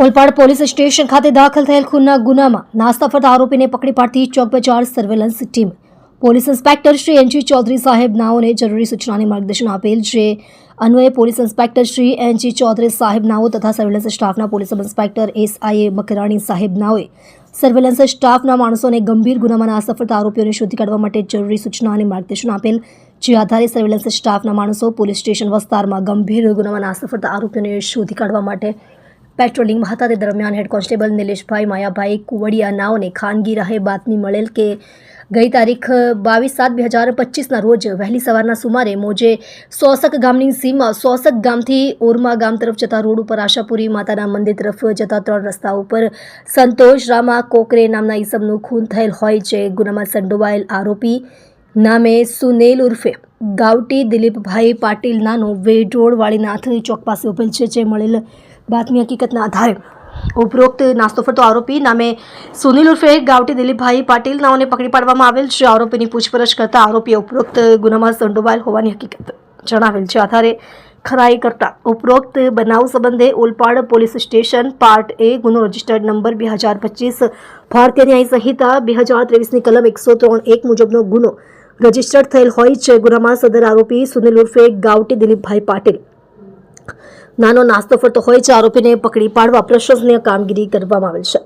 Olpad police station ખાતે દાખલ થયેલ ખૂનના ગુનામાં નાસ્તા ફરતા આરોપીને પકડી પાડતી ચોક બજાર surveillance team police inspector Shri N G Chaudhary સાહેબ નાઓને જરૂરી સૂચનાને માર્ગદર્શન આપેલ છે। અન્વયે police inspector Shri N G Chaudhary સાહેબ નાઓ તથા સર્વેલન્સ સ્ટાફના police sub inspector S I A Makrani સાહેબ નાઓએ સર્વેલન્સ સ્ટાફના માણસોને ગંભીર ગુનામાં નાસ્તા ફરતા આરોપીઓને શોધી કાઢવા માટે જરૂરી સૂચના અને માર્ગદર્શન આપેલ। જે આધારે સર્વેલન્સ સ્ટાફના માણસો પોલીસ સ્ટેશન વિસ્તારમાં ગંભીર ગુનામાં નાસ્તા ફરતા આરોપીઓને શોધી કાઢવા માટે પેટ્રોલિંગમાં હતા। તે દરમિયાન હેડ કોન્સ્ટેબલ નિલેશભાઈ માયાભાઈ કુવડિયા નાઓને ખાનગી રાહે બાતમી મળેલ કે ગઈ તારીખ 22/7/2025ના રોજ વહેલી સવારના સુમારે મોજે સોસક ગામની સીમમાં સોસક ગામથી ઓરમા ગામ તરફ જતા રોડ ઉપર આશાપુરી માતાના મંદિર તરફ જતા 3 રસ્તા ઉપર સંતોષ રામા કોકરે નામના ઈસમનું ખૂન થયેલ હોય છે। ગુનામાં સંડોવાયેલ આરોપી નામે સુનેલ ઉર્ફે ગાવટી દિલીપભાઈ પાટીલ નાનો વેઢોળ વાળીનાથ ચોક પાસે ઉભેલ છે। જે મળેલ બાતમી હકીકતના આધારે ઉપરોક્ત નાસ્તો ફરતો આરોપી નામે સુનિલ ઉર્ફે ગાવટી દિલીપભાઈ પાટીલ નાઓને પકડી પાડવામાં આવેલ છે। આરોપીની પૂછપરછ કરતા આરોપીએ ઉપરોક્ત ગુનામાં સંડોવાયેલ હોવાની હકીકત જણાવેલ છે। આધારે ખરાઈ કરતા ઉપરોક્ત બનાવ સંબંધે ઓલપાડ પોલીસ સ્ટેશન પાર્ટ એ ગુનો રજિસ્ટર્ડ નંબર 2025 ભારતીય ન્યાય સંહિતા 2023ની કલમ 103(1) મુજબનો ગુનો રજિસ્ટર્ડ થયેલ હોય છે। ગુનામાં સદર આરોપી સુનિલ ઉર્ફે ગાવટી દિલીપભાઈ પાટીલ નાનો નાસ્તો ફરતો હોય છે। આરોપીને પકડી પાડવા પ્રશંસનીય કામગીરી કરવામાં આવેલ છે।